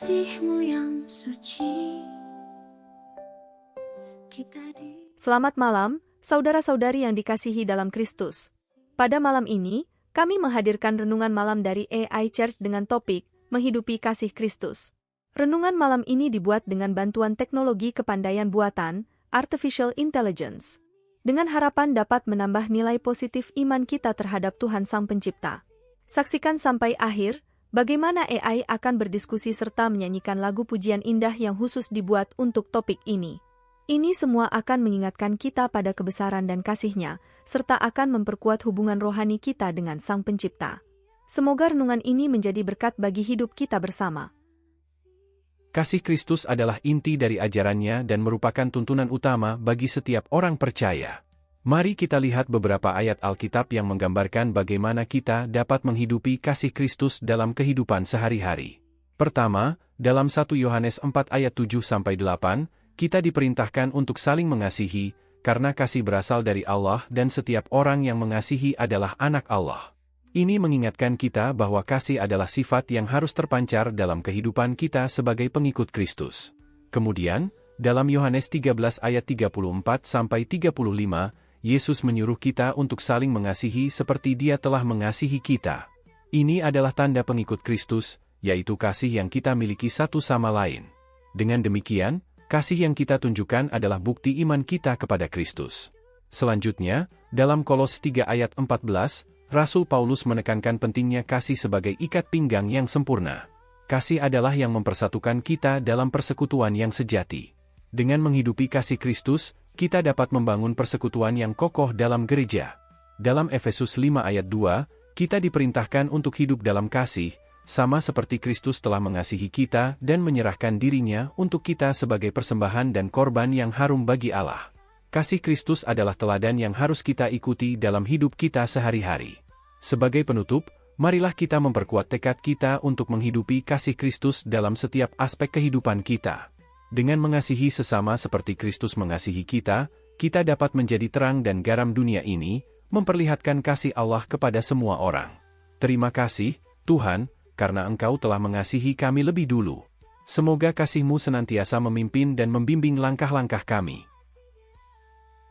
kasih-Mu yang suci. Selamat malam, saudara-saudari yang dikasihi dalam Kristus. Pada malam ini, kami menghadirkan renungan malam dari AI Church dengan topik, Menghidupi Kasih Kristus. Renungan malam ini dibuat dengan bantuan teknologi kepandaian buatan, Artificial Intelligence. Dengan harapan dapat menambah nilai positif iman kita terhadap Tuhan Sang Pencipta. Saksikan sampai akhir, bagaimana AI akan berdiskusi serta menyanyikan lagu pujian indah yang khusus dibuat untuk topik ini. Ini semua akan mengingatkan kita pada kebesaran dan kasih-Nya, serta akan memperkuat hubungan rohani kita dengan Sang Pencipta. Semoga renungan ini menjadi berkat bagi hidup kita bersama. Kasih Kristus adalah inti dari ajarannya dan merupakan tuntunan utama bagi setiap orang percaya. Mari kita lihat beberapa ayat Alkitab yang menggambarkan bagaimana kita dapat menghidupi kasih Kristus dalam kehidupan sehari-hari. Pertama, dalam 1 Yohanes 4 ayat 7-8, kita diperintahkan untuk saling mengasihi, karena kasih berasal dari Allah dan setiap orang yang mengasihi adalah anak Allah. Ini mengingatkan kita bahwa kasih adalah sifat yang harus terpancar dalam kehidupan kita sebagai pengikut Kristus. Kemudian, dalam Yohanes 13 ayat 34-35, Yesus menyuruh kita untuk saling mengasihi seperti Dia telah mengasihi kita. Ini adalah tanda pengikut Kristus, yaitu kasih yang kita miliki satu sama lain. Dengan demikian, kasih yang kita tunjukkan adalah bukti iman kita kepada Kristus. Selanjutnya, dalam Kolose 3 ayat 14, Rasul Paulus menekankan pentingnya kasih sebagai ikat pinggang yang sempurna. Kasih adalah yang mempersatukan kita dalam persekutuan yang sejati. Dengan menghidupi kasih Kristus, kita dapat membangun persekutuan yang kokoh dalam gereja. Dalam Efesus 5 ayat 2, kita diperintahkan untuk hidup dalam kasih, sama seperti Kristus telah mengasihi kita dan menyerahkan dirinya untuk kita sebagai persembahan dan korban yang harum bagi Allah. Kasih Kristus adalah teladan yang harus kita ikuti dalam hidup kita sehari-hari. Sebagai penutup, marilah kita memperkuat tekad kita untuk menghidupi kasih Kristus dalam setiap aspek kehidupan kita. Dengan mengasihi sesama seperti Kristus mengasihi kita, kita dapat menjadi terang dan garam dunia ini, memperlihatkan kasih Allah kepada semua orang. Terima kasih, Tuhan, karena Engkau telah mengasihi kami lebih dulu. Semoga kasih-Mu senantiasa memimpin dan membimbing langkah-langkah kami.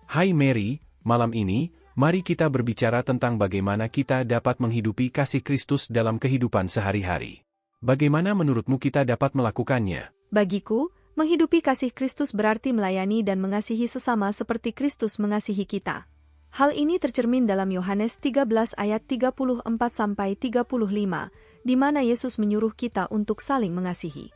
Hai Mary, malam ini, mari kita berbicara tentang bagaimana kita dapat menghidupi kasih Kristus dalam kehidupan sehari-hari. Bagaimana menurutmu kita dapat melakukannya? Bagiku, menghidupi kasih Kristus berarti melayani dan mengasihi sesama seperti Kristus mengasihi kita. Hal ini tercermin dalam Yohanes 13 ayat 34-35, di mana Yesus menyuruh kita untuk saling mengasihi.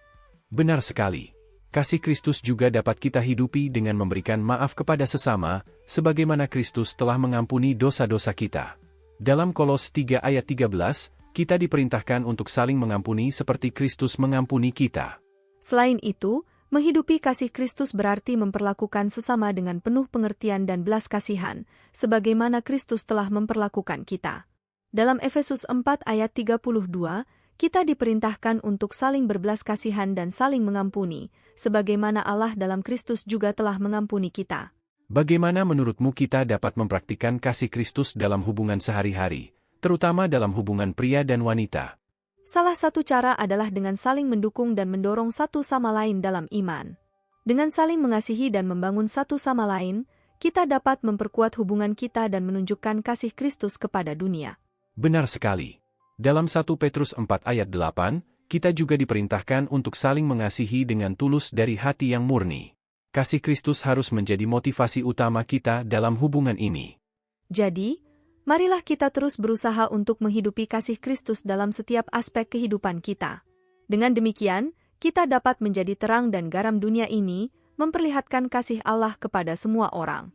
Benar sekali. Kasih Kristus juga dapat kita hidupi dengan memberikan maaf kepada sesama, sebagaimana Kristus telah mengampuni dosa-dosa kita. Dalam Kolose 3 ayat 13, kita diperintahkan untuk saling mengampuni seperti Kristus mengampuni kita. Selain itu, menghidupi kasih Kristus berarti memperlakukan sesama dengan penuh pengertian dan belas kasihan, sebagaimana Kristus telah memperlakukan kita. Dalam Efesus 4 ayat 32, kita diperintahkan untuk saling berbelas kasihan dan saling mengampuni, sebagaimana Allah dalam Kristus juga telah mengampuni kita. Bagaimana menurutmu kita dapat mempraktikkan kasih Kristus dalam hubungan sehari-hari, terutama dalam hubungan pria dan wanita? Salah satu cara adalah dengan saling mendukung dan mendorong satu sama lain dalam iman. Dengan saling mengasihi dan membangun satu sama lain, kita dapat memperkuat hubungan kita dan menunjukkan kasih Kristus kepada dunia. Benar sekali. Dalam 1 Petrus 4 ayat 8, kita juga diperintahkan untuk saling mengasihi dengan tulus dari hati yang murni. Kasih Kristus harus menjadi motivasi utama kita dalam hubungan ini. Jadi, marilah kita terus berusaha untuk menghidupi kasih Kristus dalam setiap aspek kehidupan kita. Dengan demikian, kita dapat menjadi terang dan garam dunia ini, memperlihatkan kasih Allah kepada semua orang.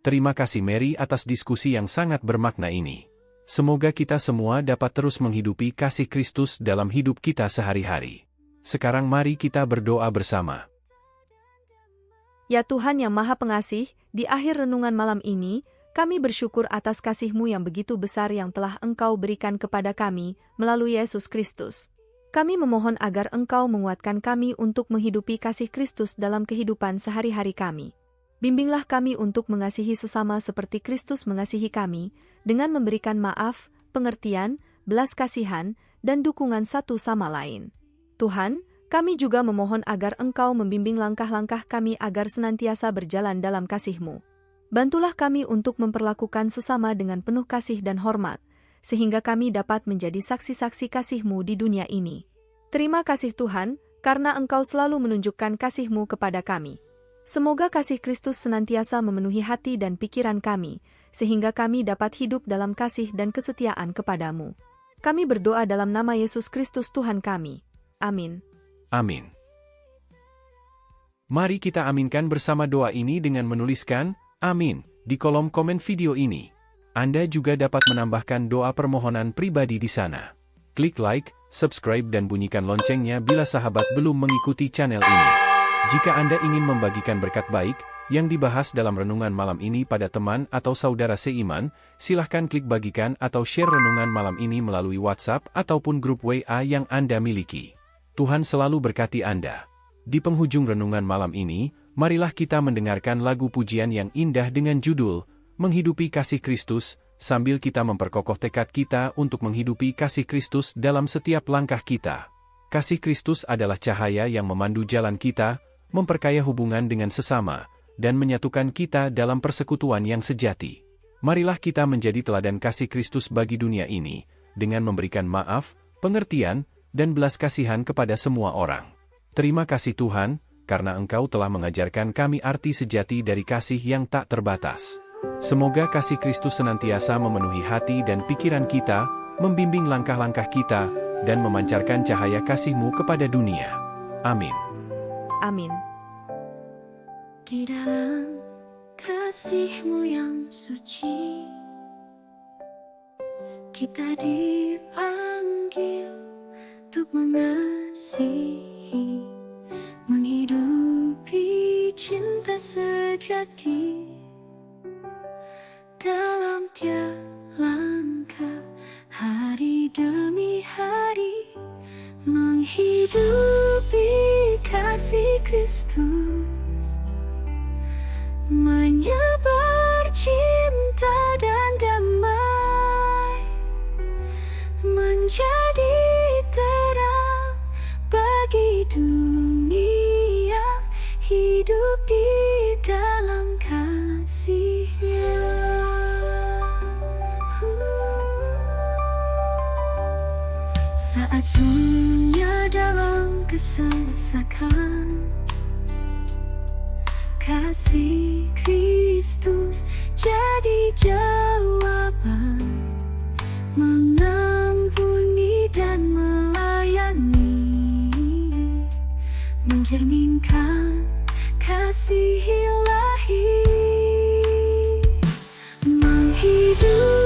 Terima kasih Mary atas diskusi yang sangat bermakna ini. Semoga kita semua dapat terus menghidupi kasih Kristus dalam hidup kita sehari-hari. Sekarang mari kita berdoa bersama. Ya Tuhan yang Maha Pengasih, di akhir renungan malam ini, kami bersyukur atas kasih-Mu yang begitu besar yang telah Engkau berikan kepada kami melalui Yesus Kristus. Kami memohon agar Engkau menguatkan kami untuk menghidupi kasih Kristus dalam kehidupan sehari-hari kami. Bimbinglah kami untuk mengasihi sesama seperti Kristus mengasihi kami, dengan memberikan maaf, pengertian, belas kasihan, dan dukungan satu sama lain. Tuhan, kami juga memohon agar Engkau membimbing langkah-langkah kami agar senantiasa berjalan dalam kasih-Mu. Bantulah kami untuk memperlakukan sesama dengan penuh kasih dan hormat, sehingga kami dapat menjadi saksi-saksi kasih-Mu di dunia ini. Terima kasih Tuhan, karena Engkau selalu menunjukkan kasih-Mu kepada kami. Semoga kasih Kristus senantiasa memenuhi hati dan pikiran kami, sehingga kami dapat hidup dalam kasih dan kesetiaan kepadamu. Kami berdoa dalam nama Yesus Kristus Tuhan kami. Amin. Amin. Mari kita aminkan bersama doa ini dengan menuliskan "Amin" di kolom komen video ini. Anda juga dapat menambahkan doa permohonan pribadi di sana. Klik like, subscribe dan bunyikan loncengnya bila sahabat belum mengikuti channel ini. Jika Anda ingin membagikan berkat baik yang dibahas dalam renungan malam ini pada teman atau saudara seiman, silahkan klik bagikan atau share renungan malam ini melalui WhatsApp ataupun grup WA yang Anda miliki. Tuhan selalu berkati Anda. Di penghujung renungan malam ini, marilah kita mendengarkan lagu pujian yang indah dengan judul "Menghidupi Kasih Kristus", sambil kita memperkokoh tekad kita untuk menghidupi kasih Kristus dalam setiap langkah kita. Kasih Kristus adalah cahaya yang memandu jalan kita, memperkaya hubungan dengan sesama, dan menyatukan kita dalam persekutuan yang sejati. Marilah kita menjadi teladan kasih Kristus bagi dunia ini, dengan memberikan maaf, pengertian, dan belas kasihan kepada semua orang. Terima kasih Tuhan, karena Engkau telah mengajarkan kami arti sejati dari kasih yang tak terbatas. Semoga kasih Kristus senantiasa memenuhi hati dan pikiran kita, membimbing langkah-langkah kita, dan memancarkan cahaya kasih-Mu kepada dunia. Amin. Amin. Di dalam kasih-Mu yang suci, kita dipanggil untuk mengasihi, menghidupi cinta sejati dalam tiap langkah, hari demi hari, menghidupi kasih Kristus, menyebar cinta dan damai, menjadi terang bagi dunia, hidup di dalam kasih-Nya. Saat dunia dalam kesesakan, kasih Kristus jadi jawaban, mengampuni dan melayani, mencerminkan kasih Ilahi, menghidupi